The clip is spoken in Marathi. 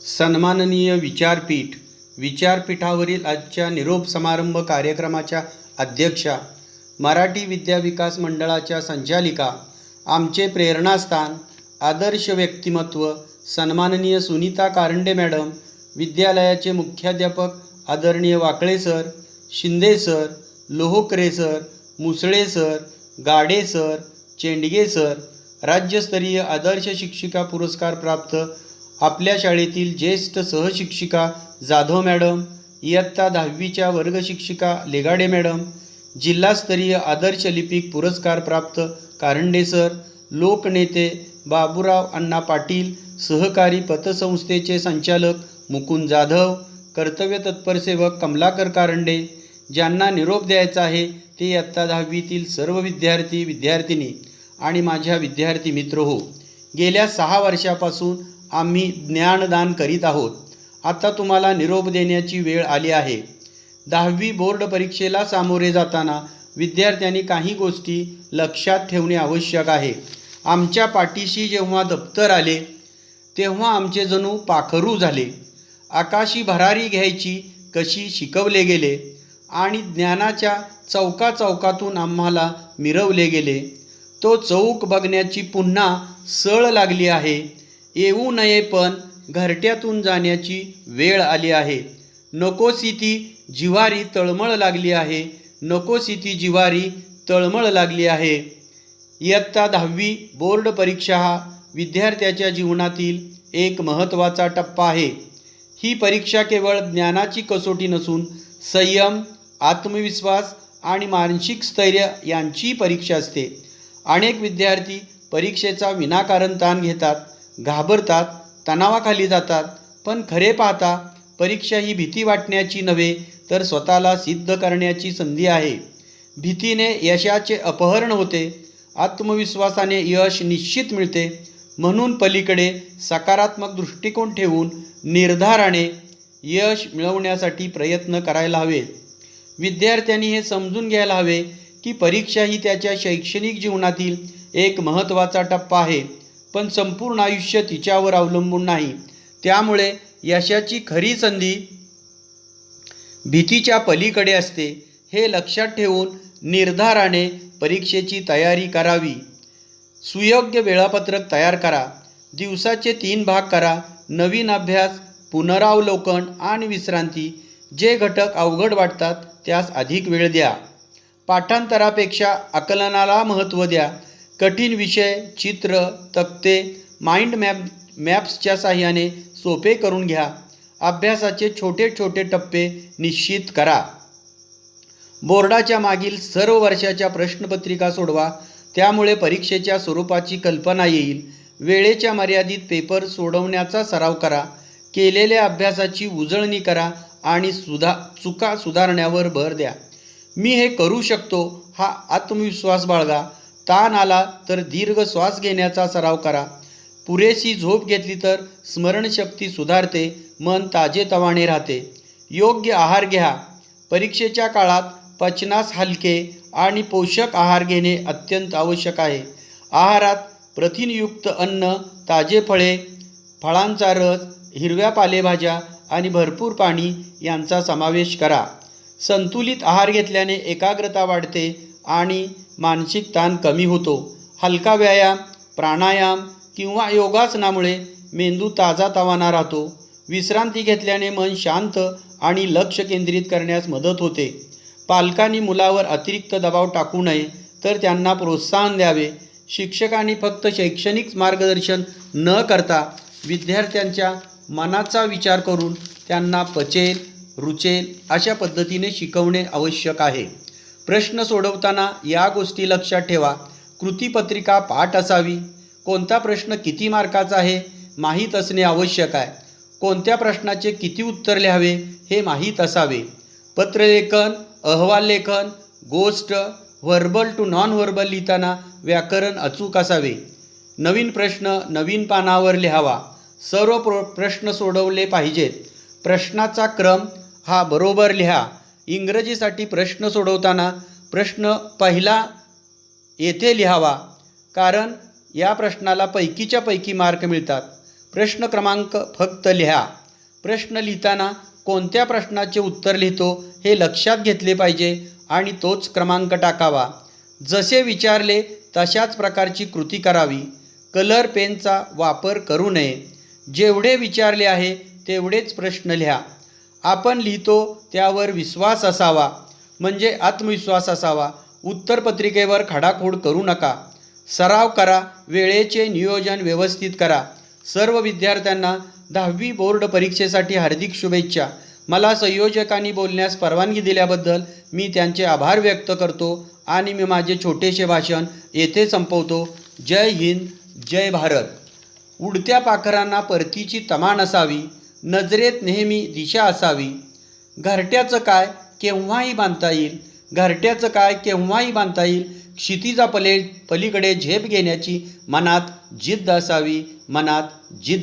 सन्माननीय विचारपीठावरील आजच्या निरोप समारंभ कार्यक्रमाच्या अध्यक्षा, मराठी विद्या विकास मंडळाच्या संचालिका, आमचे प्रेरणास्थान, आदर्श व्यक्तिमत्व सन्माननीय सुनीता कारंडे मॅडम, विद्यालयाचे मुख्याध्यापक आदरणीय Wakale sir, Shinde sir, Lohokare sir, Musale sir, Gade sir, Chendge sir, राज्यस्तरीय आदर्श शिक्षिका पुरस्कार प्राप्त आपल्या शाळेतील ज्येष्ठ सहशिक्षिका जाधव मॅडम, इयत्ता 10वीच्या वर्ग शिक्षिका लेगाडे मॅडम, जिल्हास्तरीय आदर्श लिपिक पुरस्कार प्राप्त कारंडे सर, लोकनेते बाबूराव अण्णा पाटील, सहकारी पतसंस्थेचे संचालक मुकुंद जाधव, कर्तव्य तत्पर सेवक कमलाकर कारंडे, ज्यांना निरोप द्यायचा आहे ते इयत्ता 10वीतील सर्व विद्यार्थी विद्यार्थिनी आणि माझ्या विद्यार्थी मित्र हो. गेल्या 6 वर्षापासून आम्ही ज्ञानदान करीत आहोत. आता तुम्हाला निरोप देण्याची वेळ आली आहे. 10वी बोर्ड परीक्षेला सामोरे जाताना विद्यार्थ्यांनी काही गोष्टी लक्षात ठेवणे आवश्यक आहे. आमच्या पाठीशी जेव्हा दप्तर आले तेव्हा आमचे जणू पाखरू झाले. आकाशी भरारी घ्यायची कशी शिकवले गेले आणि ज्ञानाच्या चौकाचौकातून आम्हाला मिरवले गेले. तो चौक बघण्याची पुन्हा सळ लागली आहे. येऊ नये पण घरट्यातून जाण्याची वेळ आली आहे. नकोसी ती जिव्हारी तळमळ लागली आहे. नकोसी ती जिव्हारी तळमळ लागली आहे. इयत्ता 10वी बोर्ड परीक्षा हा विद्यार्थ्याच्या जीवनातील एक महत्त्वाचा टप्पा आहे. ही परीक्षा केवळ ज्ञानाची कसोटी नसून संयम, आत्मविश्वास आणि मानसिक स्थैर्य यांची परीक्षा असते. अनेक विद्यार्थी परीक्षेचा विनाकारण ताण घेतात, घाबरतात, तणावाखाली जातात. पण खरे पाहता परीक्षा ही भीती वाटण्याची नव्हे तर स्वतःला सिद्ध करण्याची संधी आहे. भीतीने यशाचे अपहरण होते, आत्मविश्वासाने यश निश्चित मिळते. म्हणून पलीकडे सकारात्मक दृष्टिकोन ठेवून निर्धाराने यश मिळवण्यासाठी प्रयत्न करायला हवे. विद्यार्थ्यांनी हे समजून घ्यायला हवे की परीक्षा ही त्याच्या शैक्षणिक जीवनातील एक महत्त्वाचा टप्पा आहे, पण संपूर्ण आयुष्य तिच्यावर अवलंबून नाही. त्यामुळे यशाची खरी संधी भीतीच्या पलीकडे असते. हे लक्षात ठेवून निर्धाराने परीक्षेची तयारी करावी. सुयोग्य वेळापत्रक तयार करा. दिवसाचे 3 भाग करा. नवीन अभ्यास, पुनरावलोकन आणि विश्रांती. जे घटक अवघड वाटतात त्यास अधिक वेळ द्या. पाठांतरापेक्षा आकलनाला महत्त्व द्या. कठीण विषय चित्र, तक्ते, माइंड मॅप्सच्या साहाय्याने सोपे करून घ्या. अभ्यासाचे छोटे छोटे टप्पे निश्चित करा. बोर्डाच्या मागील सर्व वर्षाच्या प्रश्नपत्रिका सोडवा. त्यामुळे परीक्षेच्या स्वरूपाची कल्पना येईल. वेळेच्या मर्यादित पेपर सोडवण्याचा सराव करा. केलेल्या अभ्यासाची उजळणी करा आणि चुका सुधारण्यावर भर द्या. मी हे करू शकतो हा आत्मविश्वास बाळगा. ताण आला तर दीर्घ श्वास घेण्याचा सराव करा. पुरेशी झोप घेतली तर स्मरणशक्ती सुधारते, मन ताजेतवाने राहते. योग्य आहार घ्या. परीक्षेच्या काळात पचनास हलके आणि पोषक आहार घेणे अत्यंत आवश्यक आहे. आहारात प्रथिनयुक्त अन्न, ताजे फळे, फळांचा रस, हिरव्या पालेभाज्या आणि भरपूर पाणी यांचा समावेश करा. संतुलित आहार घेतल्याने एकाग्रता वाढते आणि मानसिक ताण कमी होतो. हलका व्यायाम, प्राणायाम किंवा योगासनामुळे मेंदू ताजातवाना राहतो. विश्रांती घेतल्याने मन शांत आणि लक्ष केंद्रित करण्यास मदत होते. पालकांनी मुलावर अतिरिक्त दबाव टाकू नये तर त्यांना प्रोत्साहन द्यावे. शिक्षकांनी फक्त शैक्षणिक मार्गदर्शन न करता विद्यार्थ्यांच्या मनाचा विचार करून त्यांना पचेल, रुचेल अशा पद्धतीने शिकवणे आवश्यक आहे. प्रश्न सोडवताना या गोष्टी लक्षात ठेवा. कृतीपत्रिका पाठ असावी. कोणता प्रश्न किती मार्काचा आहे माहीत असणे आवश्यक आहे. कोणत्या प्रश्नाचे किती उत्तर लिहावे हे माहीत असावे. पत्रलेखन, अहवाल लेखन, गोष्ट, व्हर्बल टू नॉन व्हर्बल लिहिताना व्याकरण अचूक असावे. नवीन प्रश्न नवीन पानावर लिहावा. सर्व प्रश्न सोडवले पाहिजेत. प्रश्नाचा क्रम हा बरोबर लिहा. इंग्रजीसाठी प्रश्न सोडवताना प्रश्न पहिला येथे लिहावा, कारण या प्रश्नाला पैकीच्या पैकी मार्क मिळतात. प्रश्न क्रमांक फक्त लिहा. प्रश्न लिहिताना कोणत्या प्रश्नाचे उत्तर लिहितो हे लक्षात घेतले पाहिजे आणि तोच क्रमांक टाकावा. जसे विचारले तशाच प्रकारची कृती करावी. कलर पेनचा वापर करू नये. जेवढे विचारले आहे तेवढेच प्रश्न लिहा. आपण लिहितो त्यावर विश्वास असावा, म्हणजे आत्मविश्वास असावा. उत्तरपत्रिकेवर खाडाखोड करू नका. सराव करा. वेळेचे नियोजन व्यवस्थित करा. सर्व विद्यार्थ्यांना 10वी बोर्ड परीक्षेसाठी हार्दिक शुभेच्छा. मला संयोजकांनी बोलण्यास परवानगी दिल्याबद्दल मी त्यांचे आभार व्यक्त करतो आणि मी माझे छोटेसे भाषण येथे संपवतो. जय हिंद, जय भारत. उडत्या पाखरांना परतीची तमा नसावी. नजरेत नेहमी दिशा असावी. घरट्याचं काय केव्हाही बांधता येईल. घरट्याचं काय केव्हाही बांधता येईल. क्षितिजा पलीकडे झेप घेण्याची मनात जिद्द असावी. मनात जिद्द